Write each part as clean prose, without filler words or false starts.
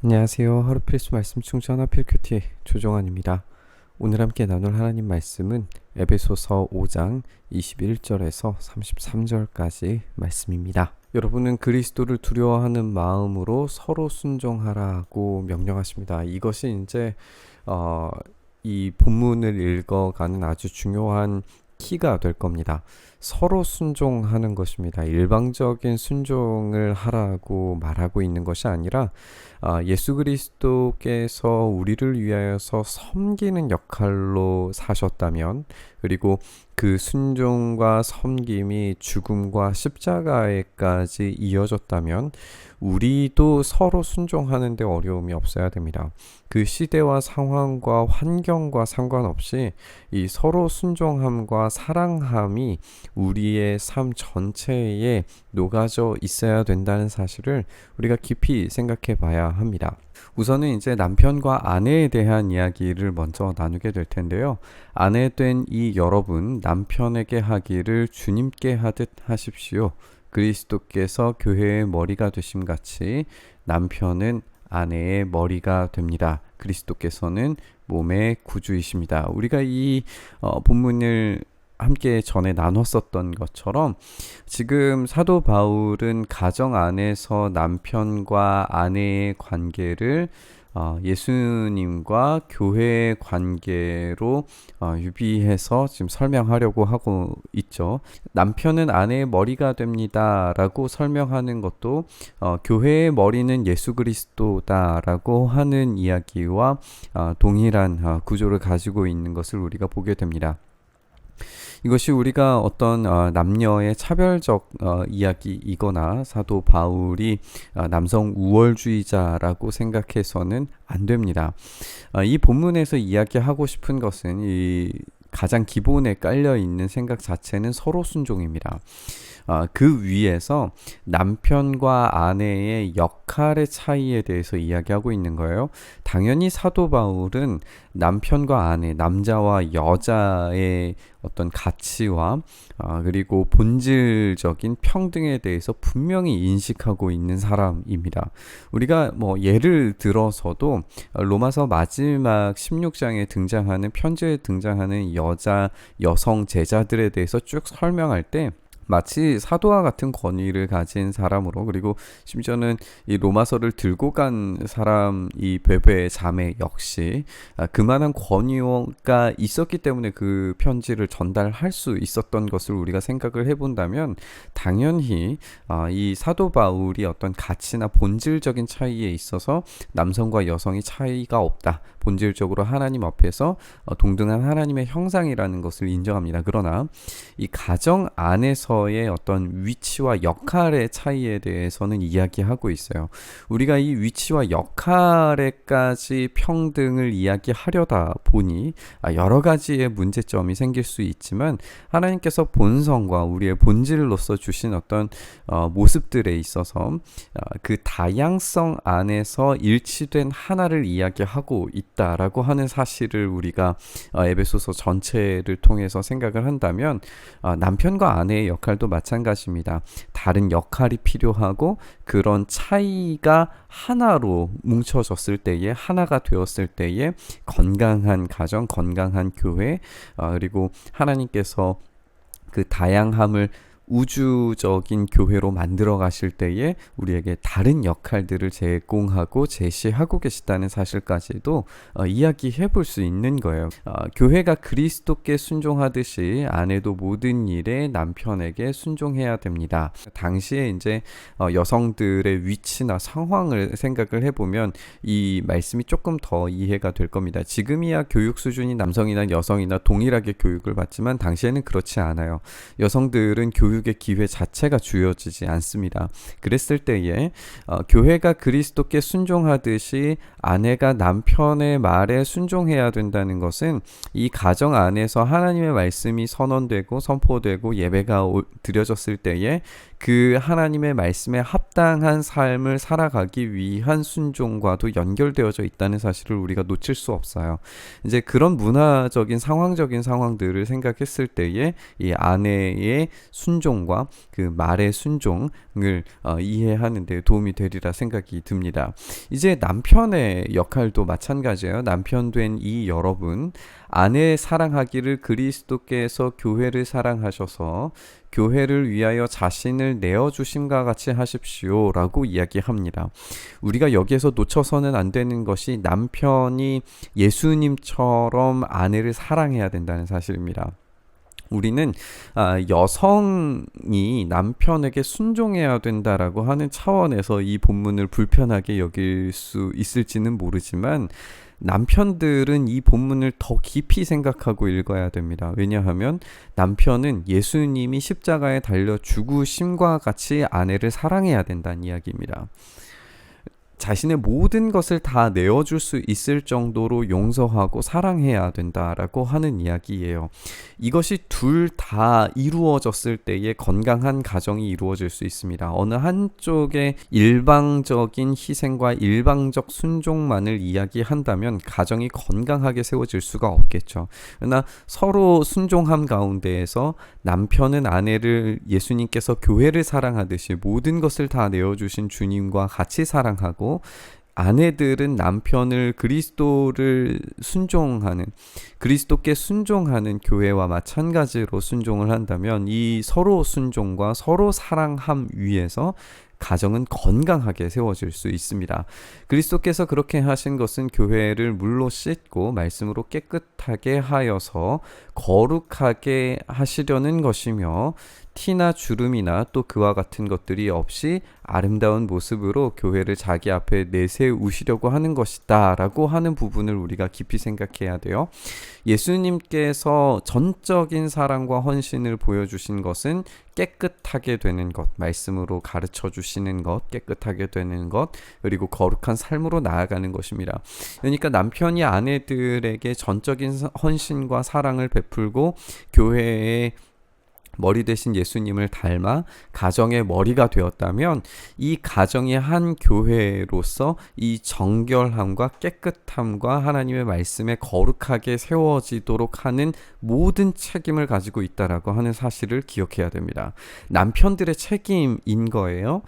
안녕하세요. 하루 필수 말씀 충전 필큐티 조정환입니다. 오늘 함께 나눌 하나님 말씀은 에베소서 5장 21절에서 33절까지 말씀입니다. 여러분은 그리스도를 두려워하는 마음으로 서로 순종하라고 명령하십니다. 이것이 이제 이 본문을 읽어가는 아주 중요한 키가 될 겁니다. 서로 순종하는 것입니다. 일방적인 순종을 하라고 말하고 있는 것이 아니라 예수 그리스도께서 우리를 위하여서 섬기는 역할로 사셨다면, 그리고 그 순종과 섬김이 죽음과 십자가에까지 이어졌다면 우리도 서로 순종하는 데 어려움이 없어야 됩니다. 그 시대와 상황과 환경과 상관없이 이 서로 순종함과 사랑함이 우리의 삶 전체에 녹아져 있어야 된다는 사실을 우리가 깊이 생각해 봐야 합니다. 우선은 이제 남편과 아내에 대한 이야기를 먼저 나누게 될 텐데요. 아내 된 이 여러분, 남편에게 하기를 주님께 하듯 하십시오. 그리스도께서 교회의 머리가 되심 같이 남편은 아내의 머리가 됩니다. 그리스도께서는 몸의 구주이십니다. 우리가 이 본문을 함께 전에 나눴었던 것처럼 지금 사도 바울은 가정 안에서 남편과 아내의 관계를 예수님과 교회의 관계로 유비해서 지금 설명하려고 하고 있죠. 남편은 아내의 머리가 됩니다 라고 설명하는 것도 교회의 머리는 예수 그리스도다라고 하는 이야기와 동일한 구조를 가지고 있는 것을 우리가 보게 됩니다. 이것이 우리가 어떤 남녀의 차별적 이야기이거나 사도 바울이 남성 우월주의자라고 생각해서는 안 됩니다. 이 본문에서 이야기하고 싶은 것은 이 가장 기본에 깔려 있는 생각 자체는 서로 순종입니다. 그 위에서 남편과 아내의 역할의 차이에 대해서 이야기하고 있는 거예요. 당연히 사도 바울은 남편과 아내, 남자와 여자의 어떤 가치와 그리고 본질적인 평등에 대해서 분명히 인식하고 있는 사람입니다. 우리가 뭐 예를 들어서도 로마서 마지막 16장에 등장하는 편지에 등장하는 여성 제자들에 대해서 쭉 설명할 때 마치 사도와 같은 권위를 가진 사람으로, 그리고 심지어는 이 로마서를 들고 간 사람, 이 베베의 자매 역시 그만한 권위가 있었기 때문에 그 편지를 전달할 수 있었던 것을 우리가 생각을 해본다면 당연히 이 사도 바울이 어떤 가치나 본질적인 차이에 있어서 남성과 여성이 차이가 없다, 본질적으로 하나님 앞에서 동등한 하나님의 형상이라는 것을 인정합니다. 그러나 이 가정 안에서의 어떤 위치와 역할의 차이에 대해서는 이야기하고 있어요. 우리가 이 위치와 역할에까지 평등을 이야기하려다 보니 여러 가지의 문제점이 생길 수 있지만, 하나님께서 본성과 우리의 본질로서 주신 어떤 모습들에 있어서 그 다양성 안에서 일치된 하나를 이야기하고 있다라고 하는 사실을 우리가 에베소서 전체를 통해서 생각을 한다면 남편과 아내의 역할도 마찬가지입니다. 다른 역할이 필요하고 그런 차이가 하나로 뭉쳐졌을 때에, 하나가 되었을 때에 건강한 가정, 건강한 교회, 그리고 하나님께서 그 다양함을 우주적인 교회로 만들어 가실 때에 우리에게 다른 역할들을 제공하고 제시하고 계시다는 사실까지도 이야기해 볼 수 있는 거예요. 교회가 그리스도께 순종하듯이 아내도 모든 일에 남편에게 순종해야 됩니다. 당시에 이제 여성들의 위치나 상황을 생각을 해보면 이 말씀이 조금 더 이해가 될 겁니다. 지금이야 교육 수준이 남성이나 여성이나 동일하게 교육을 받지만 당시에는 그렇지 않아요. 여성들은 교육의 기회 자체가 주어지지 않습니다. 그랬을 때에 교회가 그리스도께 순종하듯이 아내가 남편의 말에 순종해야 된다는 것은 이 가정 안에서 하나님의 말씀이 선언되고 선포되고 예배가 드려졌을 때에 그 하나님의 말씀에 합당한 삶을 살아가기 위한 순종과도 연결되어져 있다는 사실을 우리가 놓칠 수 없어요. 이제 그런 문화적인 상황적인 상황들을 생각했을 때에 이 아내의 순종과 그 말의 순종을 이해하는 데 도움이 되리라 생각이 듭니다. 이제 남편의 역할도 마찬가지예요. 남편 된 이 여러분, 아내 사랑하기를 그리스도께서 교회를 사랑하셔서 교회를 위하여 자신을 내어주심과 같이 하십시오 라고 이야기합니다. 우리가 여기에서 놓쳐서는 안 되는 것이 남편이 예수님처럼 아내를 사랑해야 된다는 사실입니다. 우리는 여성이 남편에게 순종해야 된다라고 하는 차원에서 이 본문을 불편하게 여길 수 있을지는 모르지만 남편들은 이 본문을 더 깊이 생각하고 읽어야 됩니다. 왜냐하면 남편은 예수님이 십자가에 달려 죽으심과 같이 아내를 사랑해야 된다는 이야기입니다. 자신의 모든 것을 다 내어줄 수 있을 정도로 용서하고 사랑해야 된다라고 하는 이야기예요. 이것이 둘 다 이루어졌을 때에 건강한 가정이 이루어질 수 있습니다. 어느 한쪽의 일방적인 희생과 일방적 순종만을 이야기한다면 가정이 건강하게 세워질 수가 없겠죠. 그러나 서로 순종함 가운데에서 남편은 아내를 예수님께서 교회를 사랑하듯이 모든 것을 다 내어주신 주님과 같이 사랑하고 아내들은 남편을 그리스도를 순종하는 그리스도께 순종하는 교회와 마찬가지로 순종을 한다면 이 서로 순종과 서로 사랑함 위에서 가정은 건강하게 세워질 수 있습니다. 그리스도께서 그렇게 하신 것은 교회를 물로 씻고 말씀으로 깨끗하게 하여서 거룩하게 하시려는 것이며 티나 주름이나 또 그와 같은 것들이 없이 아름다운 모습으로 교회를 자기 앞에 내세우시려고 하는 것이다 라고 하는 부분을 우리가 깊이 생각해야 돼요. 예수님께서 전적인 사랑과 헌신을 보여주신 것은 깨끗하게 되는 것, 말씀으로 가르쳐 주시는 것, 깨끗하게 되는 것, 그리고 거룩한 삶으로 나아가는 것입니다. 그러니까 남편이 아내들에게 전적인 헌신과 사랑을 베풀고 교회에 머리 대신 예수님을 닮아 가정의 머리가 되었다면 이 가정이 한 교회로서 이 정결함과 깨끗함과 하나님의 말씀에 거룩하게 세워지도록 하는 모든 책임을 가지고 있다라고 하는 사실을 기억해야 됩니다. 남편들의 책임인 거예요.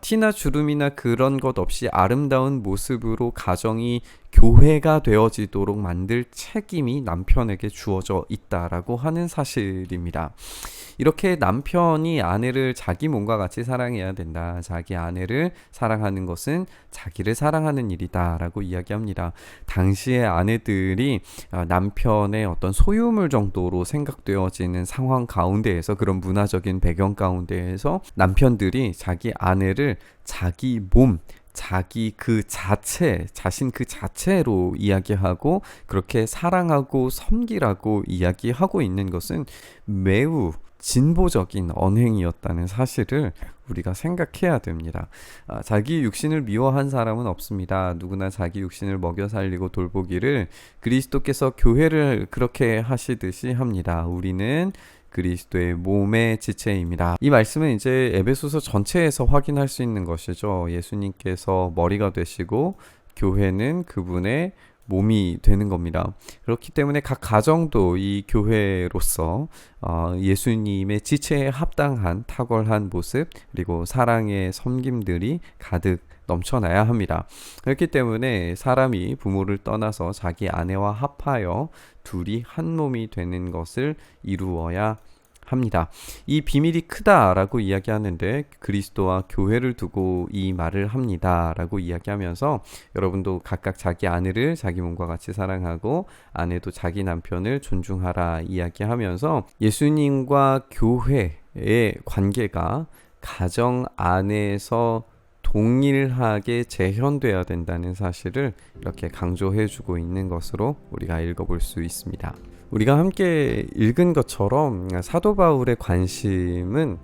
티나 주름이나 그런 것 없이 아름다운 모습으로 가정이 교회가 되어지도록 만들 책임이 남편에게 주어져 있다라고 하는 사실입니다. 이렇게 남편이 아내를 자기 몸과 같이 사랑해야 된다. 자기 아내를 사랑하는 것은 자기를 사랑하는 일이다 라고 이야기합니다. 당시의 아내들이 남편의 어떤 소유물 정도로 생각되어지는 상황 가운데에서, 그런 문화적인 배경 가운데에서 남편들이 자기 아내를 자기 몸, 자기 그 자체, 자신 그 자체로 이야기하고 그렇게 사랑하고 섬기라고 이야기하고 있는 것은 매우 진보적인 언행이었다는 사실을 우리가 생각해야 됩니다. 자기 육신을 미워한 사람은 없습니다. 누구나 자기 육신을 먹여 살리고 돌보기를 그리스도께서 교회를 그렇게 하시듯이 합니다. 우리는 그리스도의 몸의 지체입니다. 이 말씀은 이제 에베소서 전체에서 확인할 수 있는 것이죠. 예수님께서 머리가 되시고 교회는 그분의 몸이 되는 겁니다. 그렇기 때문에 각 가정도 이 교회로서 예수님의 지체에 합당한 탁월한 모습, 그리고 사랑의 섬김들이 가득 넘쳐나야 합니다. 그렇기 때문에 사람이 부모를 떠나서 자기 아내와 합하여 둘이 한 몸이 되는 것을 이루어야 합니다. 이 비밀이 크다라고 이야기하는데 그리스도와 교회를 두고 이 말을 합니다라고 이야기하면서 여러분도 각각 자기 아내를 자기 몸과 같이 사랑하고 아내도 자기 남편을 존중하라 이야기하면서 예수님과 교회의 관계가 가정 안에서 동일하게 재현돼야 된다는 사실을 이렇게 강조해주고 있는 것으로 우리가 읽어볼 수 있습니다. 우리가 함께 읽은 것처럼 사도 바울의 관심은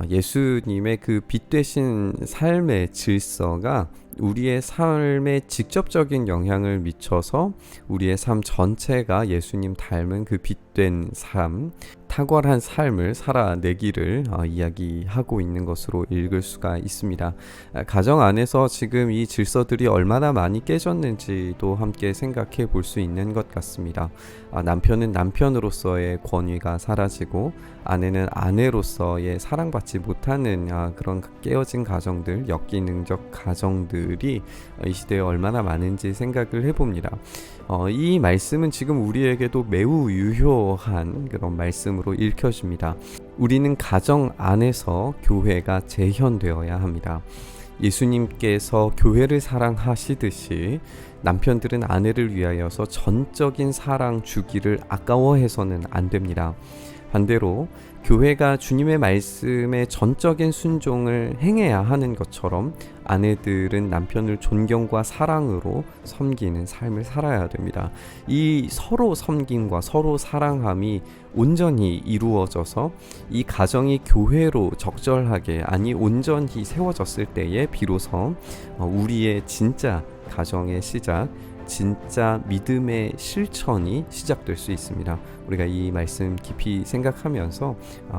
예수님의 그 빛 되신 삶의 질서가 우리의 삶에 직접적인 영향을 미쳐서 우리의 삶 전체가 예수님 닮은 그 빛된 삶, 탁월한 삶을 살아내기를 이야기하고 있는 것으로 읽을 수가 있습니다. 가정 안에서 지금 이 질서들이 얼마나 많이 깨졌는지도 함께 생각해 볼 수 있는 것 같습니다. 남편은 남편으로서의 권위가 사라지고 아내는 아내로서의 사랑받지 못하는 그런 깨어진 가정들, 역기능적 가정들이 이 시대에 얼마나 많은지 생각을 해봅니다. 이 말씀은 지금 우리에게도 매우 유효한 그런 말씀으로 읽혀집니다. 우리는 가정 안에서 교회가 재현되어야 합니다. 예수님께서 교회를 사랑하시듯이 남편들은 아내를 위하여서 전적인 사랑 주기를 아까워해서는 안 됩니다. 반대로 교회가 주님의 말씀에 전적인 순종을 행해야 하는 것처럼 아내들은 남편을 존경과 사랑으로 섬기는 삶을 살아야 됩니다. 이 서로 섬김과 서로 사랑함이 온전히 이루어져서 이 가정이 교회로 적절하게 온전히 세워졌을 때에 비로소 우리의 진짜 가정의 시작, 진짜 믿음의 실천이 시작될 수 있습니다. 우리가 이 말씀 깊이 생각하면서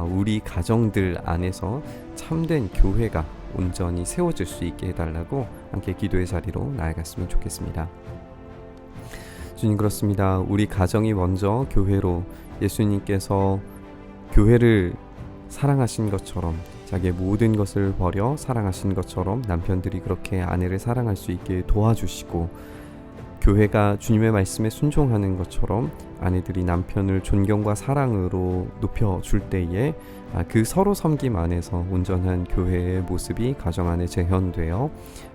우리 가정들 안에서 참된 교회가 온전히 세워질 수 있게 해달라고 함께 기도의 자리로 나아갔으면 좋겠습니다. 주님, 그렇습니다. 우리 가정이 먼저 교회로, 예수님께서 교회를 사랑하신 것처럼, 자기의 모든 것을 버려 사랑하신 것처럼 남편들이 그렇게 아내를 사랑할 수 있게 도와주시고, 교회가 주님의 말씀에 순종하는 것처럼 아내들이 남편을 존경과 사랑으로 높여줄 때에 그 서로 섬김 안에서 온전한 교회의 모습이 가정 안에 재현되어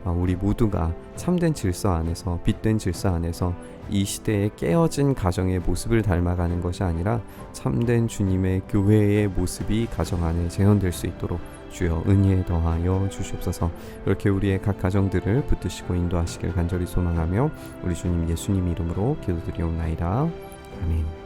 우리 모두가 참된 질서 안에서, 빛된 질서 안에서 이 시대의 깨어진 가정의 모습을 닮아가는 것이 아니라 참된 주님의 교회의 모습이 가정 안에 재현될 수 있도록 주여 은혜에 더하여 주시옵소서. 이렇게 우리의 각 가정들을 붙드시고 인도하시길 간절히 소망하며 우리 주님 예수님 이름으로 기도드리옵나이다. 아멘.